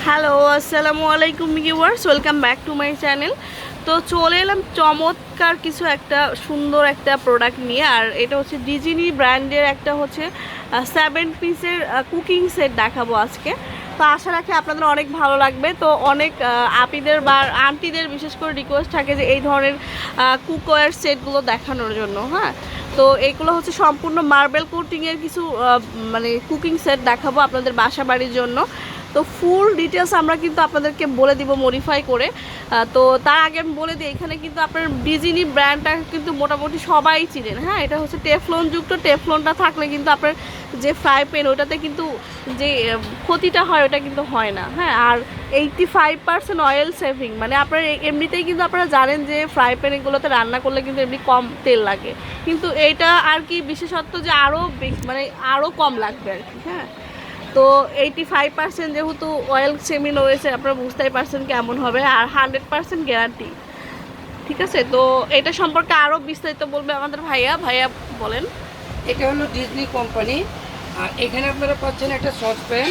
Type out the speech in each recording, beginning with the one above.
Hello, আসসালামু আলাইকুম viewers, welcome back to my channel. তো চলে এলাম চমৎকার কিছু একটা সুন্দর একটা প্রোডাক্ট নিয়ে। আর এটা হচ্ছে ডিজিনি ব্র্যান্ডের একটা হচ্ছে 7 পিসের কুকিং সেট দেখাবো আজকে। তো আশা রাখি আপনাদের অনেক ভালো লাগবে। তো অনেক আপিদের বা আন্টিদের বিশেষ করে রিকোয়েস্ট থাকে যে এই ধরনের কুকওয়্যার সেটগুলো দেখানোর জন্য। হ্যাঁ, তো এইগুলো হচ্ছে সম্পূর্ণ মার্বেল কোটিংয়ের কিছু মানে কুকিং সেট দেখাবো আপনাদের বাসা বাড়ির জন্য। তো ফুল ডিটেলস আমরা কিন্তু আপনাদেরকে বলে দিব মডিফাই করে। তো তার আগে আমি বলে দিই, এখানে কিন্তু আপনার ডিজিনি ব্র্যান্ডটা কিন্তু মোটামুটি সবাই চিনেন। হ্যাঁ, এটা হচ্ছে টেফলন যুক্ত। টেফলনটা থাকলে কিন্তু আপনার যে ফ্রাই প্যান ওটাতে কিন্তু যে ক্ষতিটা হয় ওটা কিন্তু হয় না। হ্যাঁ, আর 85% অয়েল সেভিং, মানে আপনার এমনিতেই কিন্তু আপনারা জানেন যে ফ্রাই প্যান এগুলোতে রান্না করলে কিন্তু এমনি কম তেল লাগে, কিন্তু এইটা আর কি বিশেষত্ব যে আরও মানে আরও কম লাগবে আর কি। হ্যাঁ, তো 85% যেহেতু অয়েল সেমিং রয়েছে, আপনারা বুঝতেই পারছেন কেমন হবে। আর 100% গ্যারান্টি। ঠিক আছে, তো এটা সম্পর্কে আরও বিস্তারিত বলবে আমাদের ভাইয়া। ভাইয়া বলেন। এটা হলো ডিজনি কোম্পানি। আর এখানে আপনারা পাচ্ছেন একটা সসপ্যান,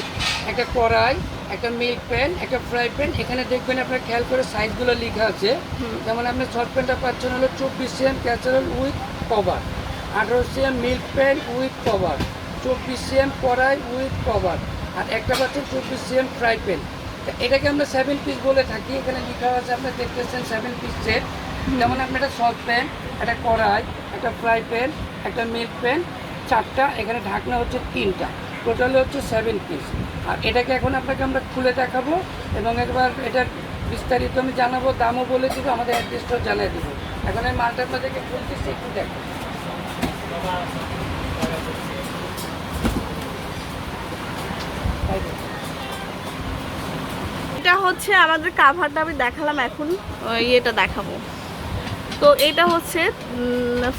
একটা কড়াই, একটা মিল্ক প্যান, একটা ফ্রাই প্যান। এখানে দেখবেন আপনারা খেয়াল করে সাইজগুলো লেখা আছে। যেমন আপনার সসপ্যানটা পাচ্ছেন হলো 24 cm casserole with cover, 18 cm milk pan with cover, 24 cm কড়াই উইথ কভার, আর একটা পাচ্ছেন 24 cm ফ্রাই প্যান। এটাকে আমরা 7 পিস বলে থাকি। এখানে লেখা আছে, আপনারা দেখতেছেন 7 পিস সেট। যেমন আপনার একটা সসপ্যান, একটা কড়াই, একটা ফ্রাই প্যান, একটা মিল্ক প্যান, 4টা, এখানে ঢাকনা হচ্ছে 3টা, টোটালি হচ্ছে 7 পিস। আর এটাকে এখন আপনাকে আমরা খুলে দেখাবো এবং একবার এটার বিস্তারিত আমি জানাবো, দামও বলে দেবো, আমাদের অ্যাড্রেসটাও জানিয়ে দেবো। এখন আমি মালটা আপনাদেরকে খুলতেছি, একটু দেখো। এটা হচ্ছে আমাদের কাভারটা আমি দেখালাম, এখন ইয়েটা দেখাবো। তো এটা হচ্ছে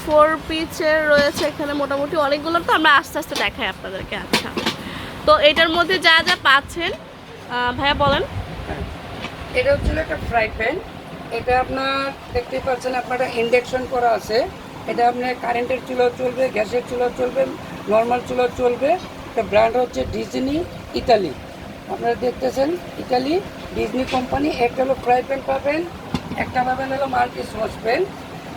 4 পিসের রয়েছে এখানে মোটামুটি অনেকগুলো, তো আমরা আস্তে আস্তে দেখাই আপনাদেরকে। আচ্ছা, তো এটার মধ্যে যা যা পাচ্ছেন ভাইয়া বলেন। এটা হচ্ছে একটা ফ্রাই প্যান। এটা আপনার দেখতেই পাচ্ছেন, আপনারা ইন্ডাকশন করা আছে। এটা আপনার কারেন্টের চুলাও চলবে, গ্যাসের চুলাও চলবে, নর্মাল চুলাও চলবে। এটা ব্র্যান্ড হচ্ছে ডিজনি ইতালি। আপনারা দেখতেছেন ইতালি ডিজনি কোম্পানি। একটা হলো ফ্রাই প্যান পাবেন, একটা পাবেন হলো মাল্টি সস প্যান।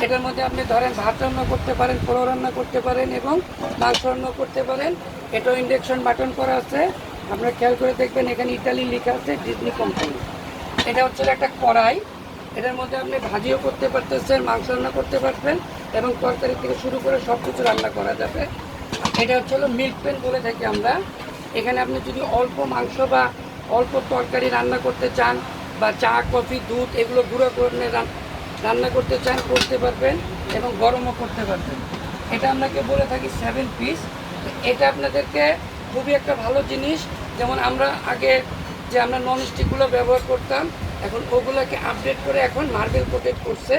এটার মধ্যে আপনি ধরেন ভাত রান্না করতে পারেন, পোড়ো রান্না করতে পারেন এবং মাংস রান্না করতে পারেন। এটাও ইন্ডাকশন বাটন করা আছে। আপনারা খেয়াল করে দেখবেন, এখানে ইতালি লেখা আছে, ডিজনি কোম্পানি। এটা হচ্ছে একটা কড়াই। এটার মধ্যে আপনি ভাজিও করতে পারতেছেন, মাংস রান্না করতে পারবেন এবং তরকারি থেকে শুরু করে সব কিছু রান্না করা যাবে। এটা হচ্ছে হলো মিল্ক প্যান বলে থাকি আমরা। এখানে আপনি যদি অল্প মাংস বা অল্প তরকারি রান্না করতে চান, বা চা, কফি, দুধ এগুলো গুঁড়ো করে রান্না করতে চান, করতে পারবেন এবং গরমও করতে পারবেন। এটা আপনাকে বলে থাকি 7 পিস। এটা আপনাদেরকে খুবই একটা ভালো জিনিস। যেমন আমরা আগে যে আমরা ননস্টিকগুলো ব্যবহার করতাম, এখন ওগুলোকে আপডেট করে এখন মার্বেল কোটেড করছে।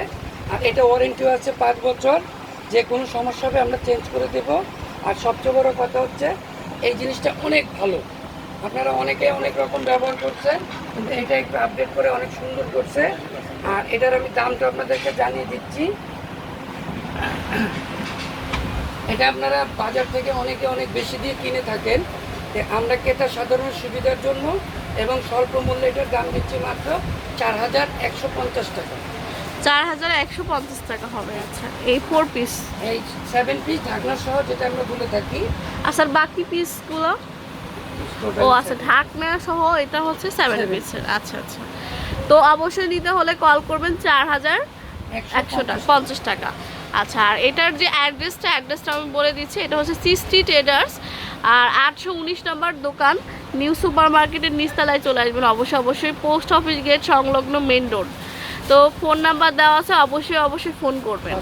আর এটা ওয়ারেন্টিও আছে 5 বছর। যে কোনো সমস্যা হবে আমরা চেঞ্জ করে দেব। আর সবচেয়ে বড় কথা হচ্ছে এই জিনিসটা অনেক ভালো। আপনারা অনেকে অনেক রকম ব্যবহার করছেন, কিন্তু এটা একটু আপডেট করে অনেক সুন্দর করছে। আর এটার আমি দামটা আপনাদেরকে জানিয়ে দিচ্ছি। এটা আপনারা বাজার থেকে অনেক বেশি দিয়ে কিনে থাকেন। আমরা ক্রেতা সাধারণ সুবিধার জন্য এবং স্বল্প মূল্যে এটার দাম দিচ্ছি মাত্র 4150 টাকা। 4150 টাকা হবে। আচ্ছা, এই 4 পিস, এই 7 পিস ঢাকনা সহ, যেটা আমরা বলে থাকি। আচ্ছা, বাকি পিসগুলো? ও আচ্ছা, ঢাকনা সহ এটা হচ্ছে 7 পিসের। আচ্ছা আচ্ছা, তো অবশ্যই নিতে হলে কল করবেন 4150 টাকা। আচ্ছা, আর এটার যে অ্যাড্রেসটা আমি বলে দিচ্ছি। এটা হচ্ছে সিস্টি ট্রেডার্স, আর 819 নম্বর দোকান, নিউ সুপার মার্কেটের নিচতলায় চলে আসবেন। অবশ্যই পোস্ট অফিস গেট সংলগ্ন মেন রোড। তো ফোন নাম্বার দেওয়া আছে, অবশ্যই ফোন করবেন,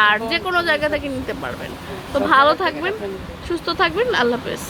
আর যে কোনো জায়গা থেকে নিতে পারবেন। তো ভালো থাকবেন, সুস্থ থাকবেন, আল্লাহ হাফেজ।